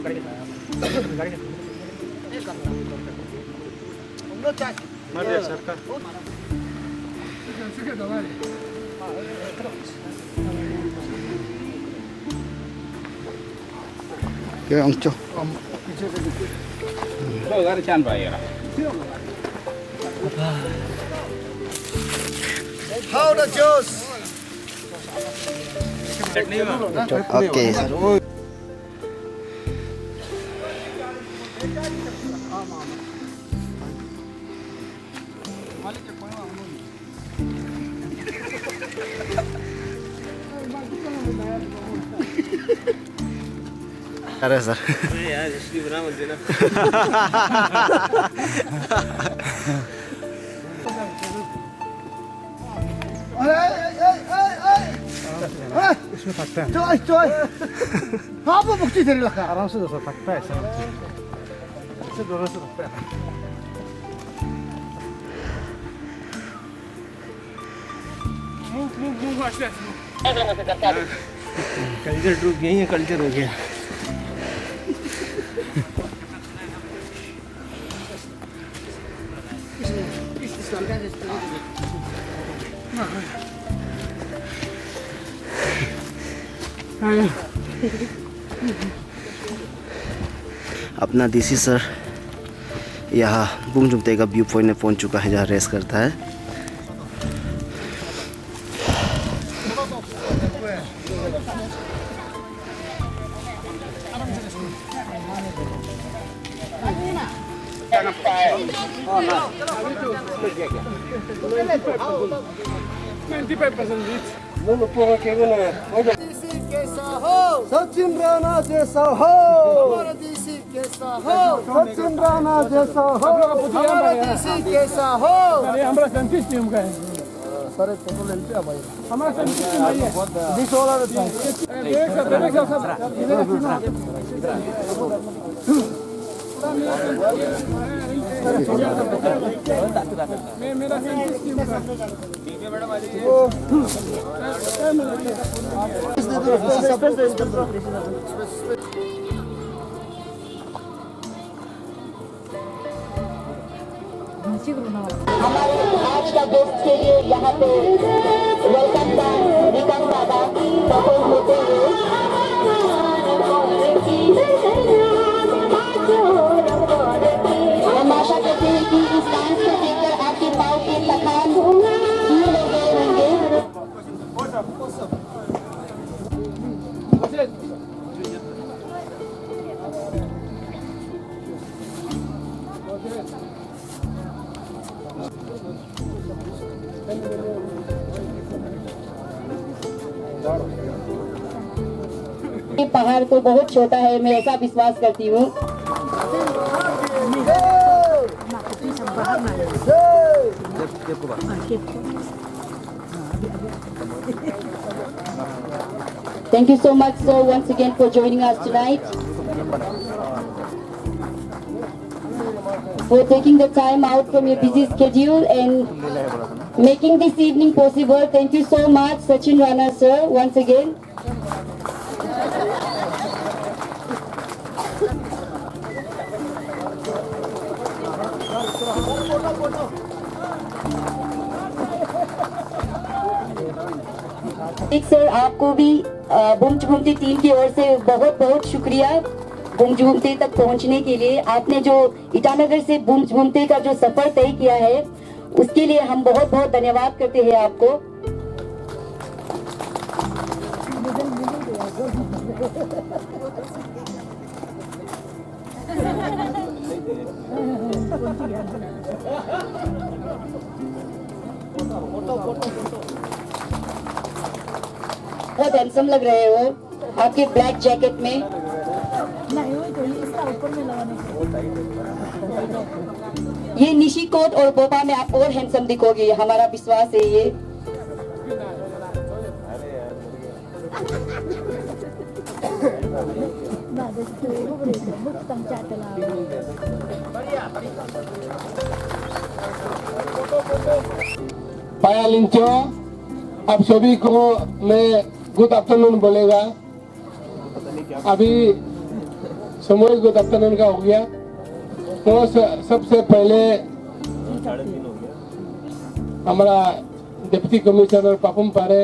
Kaya ang cho. How the juice? Okay, sir. अरे sir यार इसलिए बना मत देना इसमें फटता है चोय हाँ वो मुक्ति तेरे लगा आराम से दोस्तों फटता है ऐसे दोनों से रखता है कल्चर डूब गई है कल्चर हो गया अपना डीसी सर यहाँ बुंगजुमते का व्यू पॉइंट में पहुँच चुका है जहाँ रेस करता है। सचिन राणा जैसा हो हमारा देसी कैसा हो सचिन राणा जैसा हो हमारा देसी कैसा हो अरे हमारा संतुष्ट टीम का है सारे फोटो ले लेते हैं भाई हमारा संतुष्ट टीम है दिस वाला रहता है मेरा संतुष्ट टीम का हमारे आज का दोस्त के लिए यहाँ पे वेलकम का निकम दादा परफॉर्म होते हुए हम आशा करते हैं कि इस डांस को देखकर आपके पाँव के थकान दूर हो गए होंगे। ये पहाड़ तो बहुत छोटा है, मैं ऐसा विश्वास करती हूँ। Thank you so much, sir, once again for joining us tonight. For taking the time out from your busy schedule and making this evening possible. Thank you so much, Sachin Rana, sir, once again. एक sir आपको भी बुमचुगुमती team की ओर से बहुत बहुत शुक्रिया बुमचुगुमती तक पहुंचने के लिए। आपने जो ईटानगर से बुमचुगुमती का जो सफर तय किया है उसके लिए हम बहुत बहुत धन्यवाद करते हैं आपको। बहुत हैंडसम लग रहे हो आपके ब्लैक जैकेट में। ये निशिकोट और बोपा में आप और हैंडसम दिखोगे, हमारा विश्वास है ये। पाया लिंचो, अब सभी को मैं गुड आफ्टरनून बोलेगा। अभी सामूहिक दत्तानंद का हो गया। वो सबसे पहले हमारा डिप्टी कमिश्नर पापुम पारे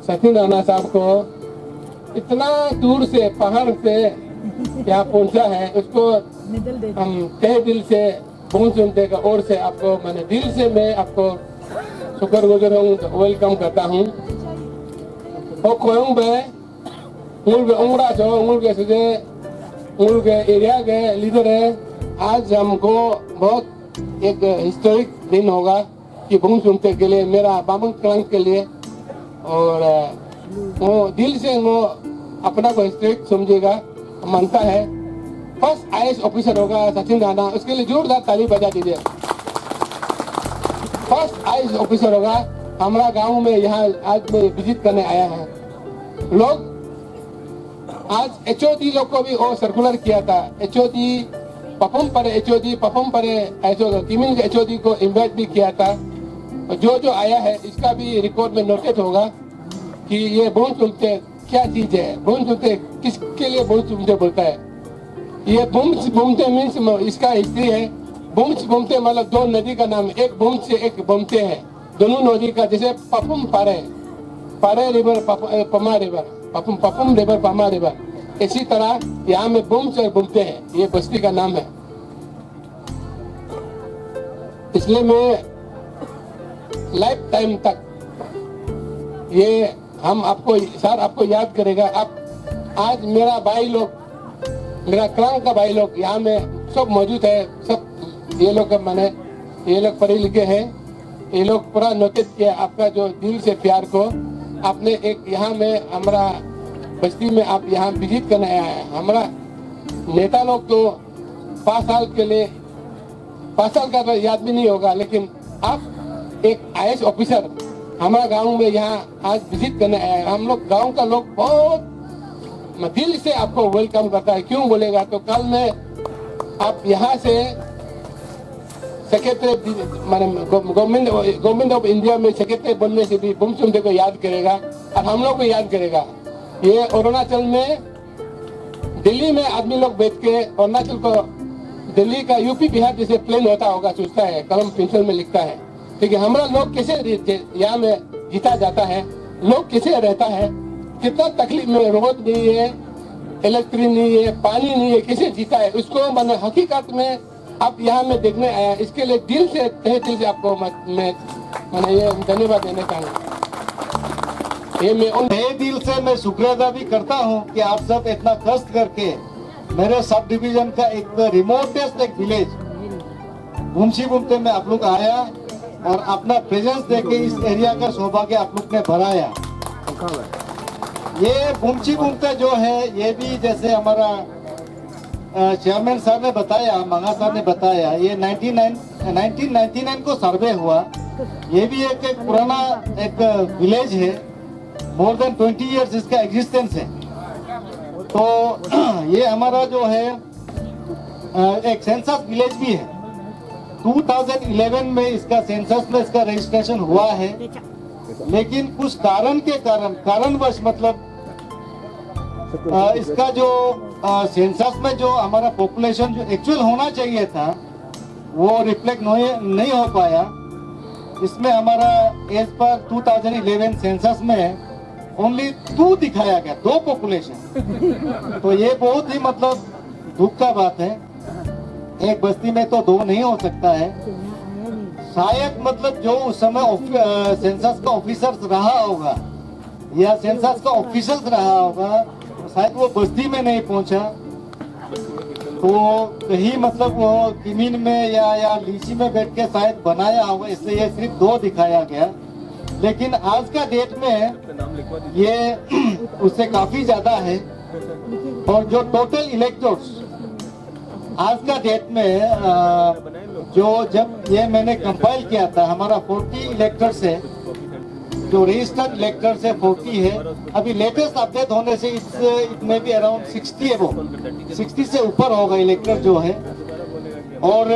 सचिन राणा साहब को इतना दूर से पहाड़ से यहाँ पहुंचा है, उसको हम तहे दिल से पहुंच सुनते का ओर से आपको मैंने दिल से मैं आपको शुक्रगुजार हूँ, वेलकम करता हूँ। और कोयंग में मूल के उंगड़ा जो मूल के सुझे मूल के एरिया के लीडर है। आज हमको बहुत एक हिस्टोरिक दिन होगा कि बुम सुनते के लिए मेरा बामंग क्लांग के लिए, और वो दिल से वो अपना को हिस्टोरिक समझेगा, मानता है। फर्स्ट आईएएस ऑफिसर होगा सचिन राणा, उसके लिए जोरदार ताली बजा दीजिए। फर्स्ट आईएएस ऑफिसर होगा हमारा गांव में, यहाँ आज में विजिट करने आया है। लोग आज एचओडी लोग को भी वो सर्कुलर किया था, एचओडी पपम परे ऐसे तिमिल के एचओडी को इन्वाइट भी किया था। जो जो आया है इसका भी रिकॉर्ड में नोटेड होगा कि ये बुम सुनते क्या चीज है, बुम सुनते किसके लिए बुम सुनते बोलता है। ये बुमते मीन्स इसका हिस्ट्री है। बुमते मतलब दो नदी का नाम, एक बुम से एक बुमते है, दोनों नदी का। जैसे पपुम पारे रिवर, पमा रिवर, पपुम रिवर, पमा रिवर, इसी तरह यहाँ में बुम से बुमते हैं, ये बस्ती का नाम है। इसलिए मैं लाइफ टाइम तक ये हम आपको सर आपको याद करेगा। आप आज मेरा भाई लोग, मेरा क्रांग का भाई लोग यहाँ में सब मौजूद है। सब ये लोग मैंने ये लोग पढ़े लिखे हैं, ये लोग पूरा नोटिस किया आपका जो दिल से प्यार को। आपने एक यहाँ में हमारा बस्ती में आप यहाँ विजिट करने आया है। हमारा नेता लोग तो 5 साल के लिए 5 साल का तो याद भी नहीं होगा, लेकिन आप एक आईएएस ऑफिसर हमारा गांव में यहाँ आज विजिट करने आया है। हम लोग गांव का लोग बहुत दिल से आपको वेलकम करता है। क्यों बोलेगा तो कल में आप यहाँ से सेक्रेटरी गवर्नमेंट ऑफ इंडिया में सेक्रेटरी बनने से भी बुम सुनते को याद करेगा और हम लोग को याद करेगा। ये अरुणाचल में दिल्ली में आदमी लोग बैठ के अरुणाचल को दिल्ली का यूपी बिहार जैसे प्लेन होता होगा सोचता है, कलम पेंसिल में लिखता है। ठीक है, हमारा लोग कैसे यहाँ में जीता जाता है, लोग कैसे रहता है, कितना तकलीफ में, रोड नहीं है, इलेक्ट्रिक नहीं है, पानी नहीं है, कैसे जीता है, उसको मैंने हकीकत में आप यहाँ में देखने आया। इसके लिए दिल से तहे दिल से आपको मैंने ये धन्यवाद देना चाहूँगा। ये मैं तहे दिल से मैं शुक्रिया अदा भी करता हूँ कि आप सब इतना कष्ट करके मेरे सब डिवीजन का एक रिमोटेस्ट एक विलेज बुमते में आप लोग आया और अपना प्रेजेंस देके इस एरिया का सौभाग्य आप लोग ने बढ़ाया। ये बुमते जो है ये भी जैसे हमारा चेयरमैन सर ने बताया, मंगा सर ने बताया, ये 1999 को सर्वे हुआ। ये भी एक पुराना एक विलेज है, मोर देन 20 इयर्स इसका एग्जिस्टेंस है। तो ये हमारा जो है एक सेंसस विलेज भी है। 2011 में इसका सेंसस में इसका रजिस्ट्रेशन हुआ है, लेकिन कुछ कारणवश मतलब इसका जो सेंसस में जो हमारा पॉपुलेशन जो एक्चुअल होना चाहिए था वो रिफ्लेक्ट नहीं हो पाया। इसमें हमारा एज पर 2011 सेंसस में ओनली 2 दिखाया गया, 2 पॉपुलेशन। तो ये बहुत ही मतलब दुख का बात है। एक बस्ती में तो 2 नहीं हो सकता है। शायद मतलब जो उस समय सेंसस का ऑफिसर रहा होगा या सेंसस का ऑफिसर रहा होगा, शायद वो बस्ती में नहीं पहुंचा, तो कहीं मतलब वो किमीन में या लीची में बैठ के शायद बनाया होगा, इसलिए ये सिर्फ 2 दिखाया गया। लेकिन आज का डेट में ये उससे काफी ज्यादा है। और जो टोटल इलेक्टोर्स आज का डेट में जो जब ये मैंने कंपाइल किया था, हमारा 40 इलेक्टर्स है, जो रजिस्टर्ड इलेक्टर से 40 है। अभी लेटेस्ट अपडेट होने से इट में भी अराउंड 60 से ऊपर होगा इलेक्टर जो है। और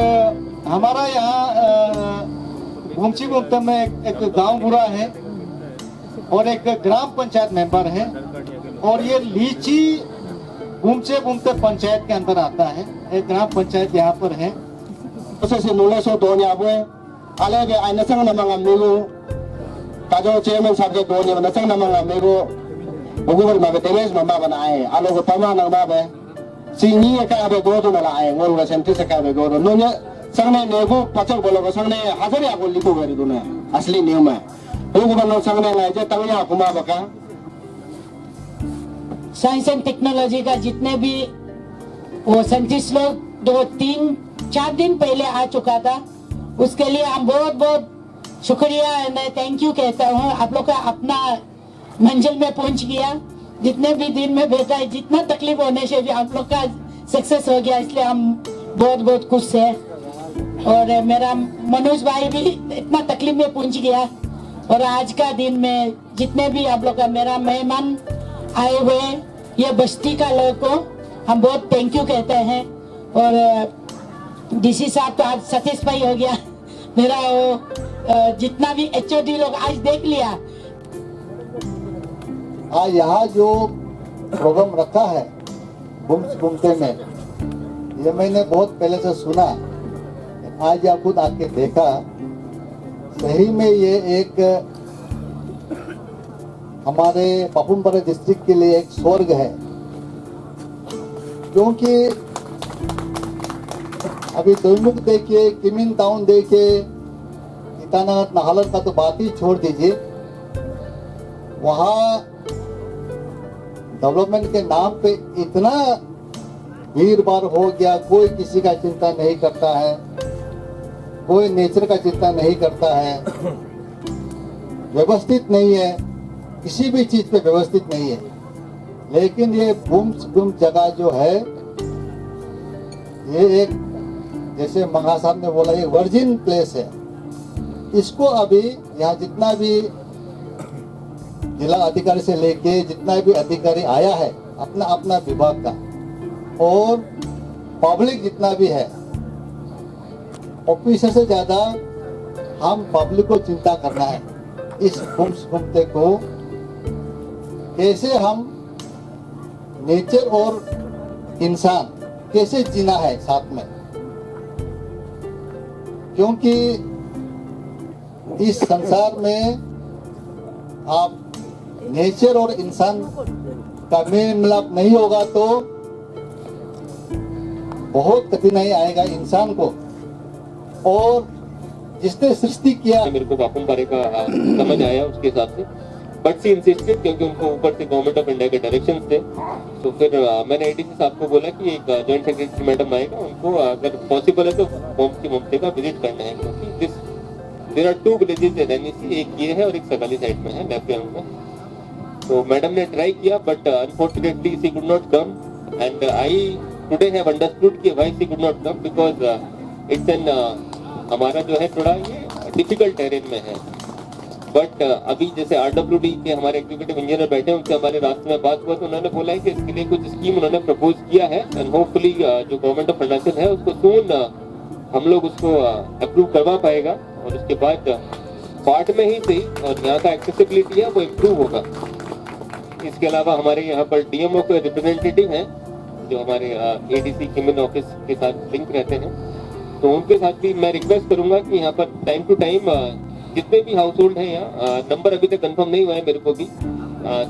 हमारा यहाँ बुमते में एक गांव बुरा है और एक ग्राम पंचायत मेंबर है। और ये लीची बुमचे बुमते पंचायत के अंदर आता है। एक ग्राम पंचायत यहाँ पर है। Kasi nula so doon niya boy. Alege ay nasang na mga amigo. Kajo chairman sabi doon niya nasang na mga amigo. Bugubal magteles mama banae. Alo ko tama nang babe. Singi ka abe dodo na lae. Ngol ga senti sa ka abe dodo. Nunya sangne nego pachak bolo ko sangne hazari ako lipo gari duna. Asli niyo ma. Bugubal no sangne ngai je tangya kuma baka. Science and technology का जितने भी वो scientist लोग 2-3-4 दिन पहले आ चुका था, उसके लिए हम बहुत बहुत शुक्रिया मैं थैंक यू कहता हूँ। आप लोग का अपना मंजिल में पहुंच गया। जितने भी दिन में भेजा है, जितना तकलीफ होने से भी आप लोग का सक्सेस हो गया, इसलिए हम बहुत बहुत खुश है। और मेरा मनोज भाई भी इतना तकलीफ में पहुंच गया। और आज का दिन में जितने भी आप लोग का मेरा मेहमान आए हुए ये बस्ती का लोग को हम बहुत थैंक यू कहते हैं। और डीसी साहब तो आज सेटिस्फाई हो गया। मेरा वो जितना भी एचओडी लोग आज देख लिया। आज यहाँ जो प्रोग्राम रखा है बुम्स बुमते में, ये मैंने बहुत पहले से सुना, आज यहाँ खुद आके देखा। सही में ये एक हमारे पापुमपारे डिस्ट्रिक्ट के लिए एक स्वर्ग है। क्योंकि अभी दोईमुख देखिए, किमिन टाउन देखिए, ईटानगर नाहलन का तो बात ही छोड़ दीजिए। वहाँ डेवलपमेंट के नाम पे इतना भीड़ भाड़ हो गया, कोई किसी का चिंता नहीं करता है, कोई नेचर का चिंता नहीं करता है, व्यवस्थित नहीं है, किसी भी चीज पे व्यवस्थित नहीं है। लेकिन ये बुम जगह जो है, ये एक जैसे मंगा साहब ने बोला, ये वर्जिन प्लेस है। इसको अभी यहाँ जितना भी जिला अधिकारी से लेके जितना भी अधिकारी आया है अपना अपना विभाग का, और पब्लिक जितना भी है, ऑफिसर से ज्यादा हम पब्लिक को चिंता करना है। इस घूमते को कैसे हम नेचर और इंसान कैसे जीना है साथ में, क्योंकि इस संसार में आप नेचर और इंसान का मेल मिलाप नहीं होगा तो बहुत कठिनाई आएगा इंसान को। और जिसने सृष्टि किया, मेरे को पापुमपारे का समझ आया उसके हिसाब से, बट सी इंसिस्टेड क्योंकि उनको ऊपर से गवर्नमेंट ऑफ इंडिया के डायरेक्शंस थे। तो फिर मैंने एडीसी साहब को बोला कि एक जॉइंट सेक्रेटरी मैडम आएगा, उनको अगर पॉसिबल है तो होमस्टे का विजिट करना है, क्योंकि there are 2 villages in NEC, एक ये है और एक सगाली साइड में है लेफ्ट हैंड में। तो मैडम ने ट्राई किया but unfortunately she could not come, and I today have understood कि why she could not come, because it's an हमारा जो है थोड़ा ये डिफिकल्ट टेरेन में है। बट अभी जैसे आरडब्ल्यूडी के हमारे एग्जीक्यूटिव इंजीनियर बैठे हैं, उनसे हमारे रास्ते में बात हुआ तो उन्होंने बोला है कि इसके लिए कुछ स्कीम उन्होंने प्रपोज किया है, एंड होपफुली जो गवर्नमेंट ऑफ अरुणाचल है उसको सून हम लोग उसको अप्रूव करवा पाएगा, और उसके बाद पार्ट में ही सही और यहाँ का एक्सेसिबिलिटी है वो इम्प्रूव होगा। इसके अलावा हमारे यहाँ पर डीएमओ के रिप्रेजेंटेटिव हैं जो हमारे एडीसी किमिन ऑफिस के साथ लिंक रहते हैं, तो उनके साथ भी मैं रिक्वेस्ट करूंगा कि यहाँ पर टाइम टू टाइम जितने भी हाउस होल्ड हैं यहाँ, नंबर अभी तक कंफर्म नहीं हुआ है मेरे को भी,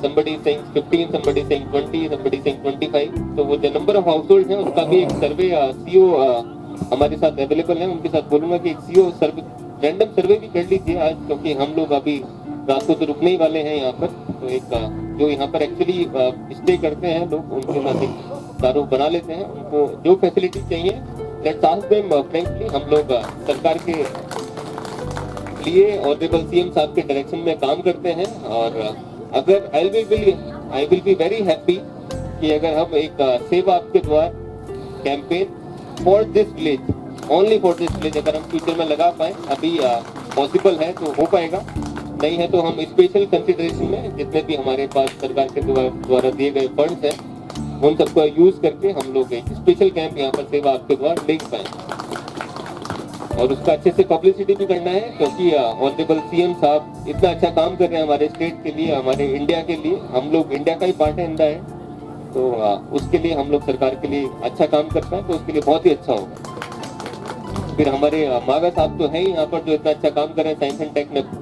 somebody is saying 15, somebody is saying 20, somebody is saying 25, तो वो जो नंबर ऑफ हाउस होल्ड है उसका भी एक सर्वे सीओ हमारे साथ अवेलेबल है, उनके साथ बोलूंगा कि एक सीओ सर्वे रैंडम सर्वे भी कर लीजिए आज, क्योंकि हम लोग अभी रात को तो रुकने ही वाले हैं यहाँ पर। तो एक जो यहाँ पर एक्चुअली स्टे करते हैं लोग, उनके साथ एक तारुफ बना लेते हैं, उनको जो फैसिलिटी चाहिए लेट्स आस्क देम फ्रैंकली। हम लोग सरकार के लिए ऑनरेबल सीएम साहब के डायरेक्शन में काम करते हैं, और अगर I will be very happy कि अगर हम एक सेवा आपके द्वार campaign for this village, only for this village, अगर हम फ्यूचर में लगा पाए, अभी पॉसिबल है तो हो पाएगा, नहीं है तो हम स्पेशल कंसिडरेशन में जितने भी हमारे पास सरकार के द्वारा दिए गए फंड्स हैं उन सबको यूज करके हम लोग एक स्पेशल कैंप यहाँ पर सेवा आपके द्वारा ले पाए, और उसका अच्छे से पब्लिसिटी भी करना है, क्योंकि ऑनरेबल सीएम साहब इतना अच्छा काम कर रहे हैं हमारे स्टेट के लिए, हमारे इंडिया के लिए। हम लोग इंडिया का ही पार्ट है, तो उसके लिए हम लोग सरकार के लिए अच्छा काम कर पाए तो उसके लिए बहुत ही अच्छा होगा। फिर हमारे मागा साहब तो है ही यहाँ पर जो इतना अच्छा काम कर रहे हैं साइंस एंड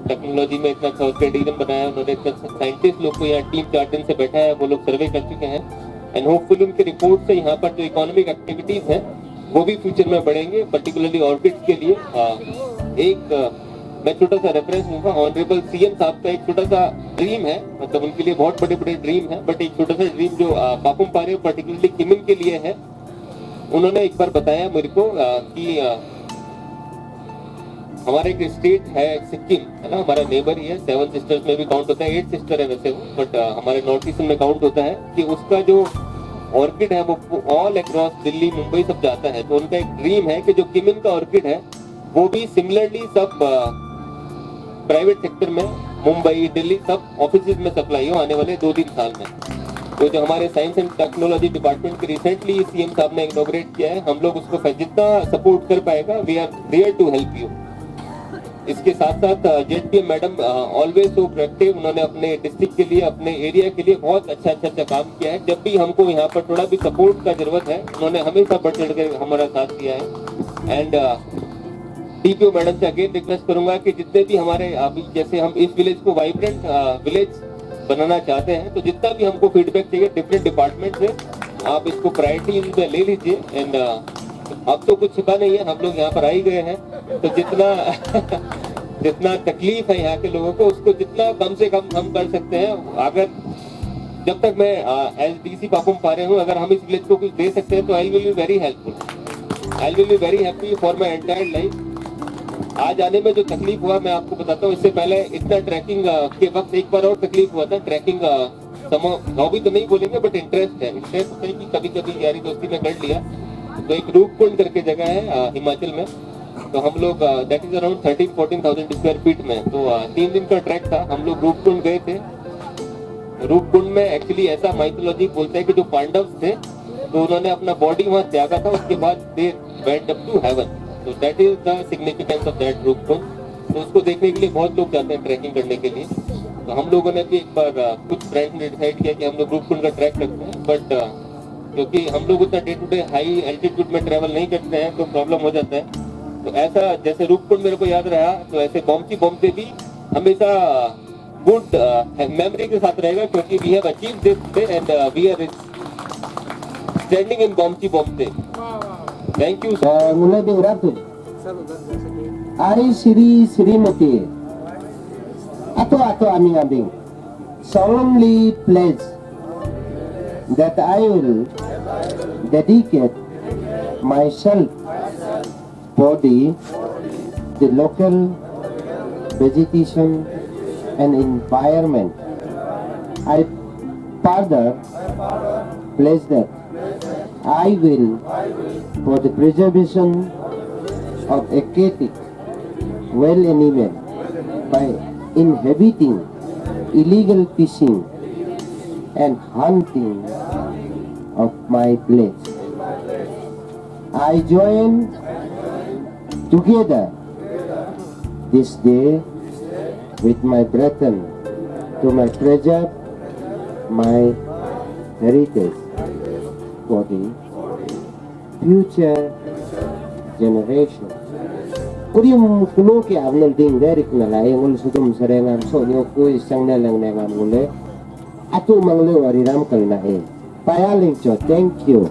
टेक्नोलॉजी में, इतना अच्छा उसका डीएम बनाया उन्होंने, इतना साइंटिस्ट लोग को यहाँ टीम 4 दिन से बैठा है, वो लोग सर्वे कर चुके हैं एंड होपफुली उनके रिपोर्ट से यहाँ पर जो इकोनॉमिक एक्टिविटीज है वो भी फ्यूचर में बढ़ेंगे, पर्टिकुलरली ऑर्किड्स के लिए। मैं छोटा सा रेफरेंस दूंगा, ऑनरेबल सीएम साहब का एक छोटा सा ड्रीम है, मतलब उनके लिए बहुत बड़े बड़े ड्रीम है, बट एक छोटा सा ड्रीम जो पापुम पारे पर्टिकुलरली किमिन के लिए है। उन्होंने एक बार बताया मेरे को कि हमारे एक स्टेट है सिक्किम, है ना, हमारा नेबर ही है, 7 सिस्टर्स में भी काउंट होता है, 8 सिस्टर है वैसे वो, बट हमारे नॉर्थ ईस्ट में काउंट होता है, कि उसका जो ऑर्किड है वो ऑल अक्रॉस दिल्ली मुंबई सब जाता है। तो उनका एक ड्रीम है कि जो किमिन का ऑर्किड है वो भी सिमिलरली सब प्राइवेट सेक्टर में मुंबई दिल्ली सब ऑफिस में सप्लाई हो आने वाले 2-3 साल में। तो जो हमारे साइंस एंड टेक्नोलॉजी डिपार्टमेंट के रिसेंटली सीएम साहब ने इनॉग्रेट किया है, हम लोग उसको जितना सपोर्ट कर पाएगा we are there to help you. इसके साथ साथ ZPM madam always so proactive, उन्होंने अपने डिस्ट्रिक्ट के लिए अपने एरिया के लिए बहुत अच्छा काम किया है। जब भी हमको यहाँ पर थोड़ा भी सपोर्ट का जरूरत है उन्होंने हमेशा बढ़ चढ़ कर हमारा साथ दिया है। एंड डीपीओ मैडम से अगेन रिक्वेस्ट करूंगा कि जितने भी हमारे अभी जैसे हम इस विलेज को वाइब्रेंट विलेज बनाना चाहते हैं, तो जितना भी हमको फीडबैक चाहिए डिफरेंट डिपार्टमेंट से आप इसको प्रायोरिटी में ले लीजिए। एंड अब तो कुछ छिपा नहीं है, हम लोग यहाँ पर आ ही गए हैं, तो जितना तकलीफ है यहाँ के लोगों को उसको जितना कम से कम हम कर सकते हैं। अगर जब तक मैं एज डीसी पापुम पारे हूँ, अगर हम इस विलेज को कुछ दे सकते हैं तो I will be very helpful, I will be very happy for my entire life. आज आने में जो तकलीफ हुआ मैं आपको बताता हूँ, इससे पहले इतना ट्रैकिंग के वक्त एक बार और तकलीफ हुआ था। ट्रैकिंग हॉबी तो नहीं बोलेंगे बट इंटरेस्ट है कि कभी कभी यारी दोस्ती में कर लिया। तो एक रूपकुंड करके जगह है हिमाचल में, तो हम लोग that is around 13-14,000 square feet में, तो 3 दिन का ट्रैक था, हम लोग रूपकुंड गए थे। रूपकुंड में एक्चुअली ऐसा माइथोलॉजी बोलते हैं कि जो पांडव थे तो उन्होंने अपना बॉडी वहां त्यागा था, उसके बाद they went up to heaven, तो that is the significance of that Roopkund. तो उसको देखने के लिए बहुत लोग जाते हैं ट्रैकिंग करने के लिए। तो हम लोगों ने भी एक बार कुछ फ्रेंड्स ने डिसाइड किया कि हम लोग रूपकुंड का ट्रैक करते हैं, बट क्योंकि हम लोग उतना day to day high altitude में ट्रेवल नहीं करते हैं तो प्रॉब्लम हो जाता है। तो ऐसा जैसे रूपकुंड मेरे को याद रहा, तो ऐसे बॉम्बे भी हमेशा गुड मेमोरी के साथ रहेगा, क्योंकि we have achieved this day and we are standing in Bombay. Thank you. mulai berapa? Ari Srimati atau aming solemnly pledge that I will dedicate myself, body, the local vegetation and environment. I further pledge that I will, for the preservation of aquatic wild animal by inhibiting illegal fishing and hunting of my place, I join together this day with my brethren to preserve my heritage for the future generation. Kurium kuno ke avnal ding derik na layang ul sudum serengan so nyo ku isang nalang nengan mule atu mangle wariram kalnahin. Payaling cho, thank you.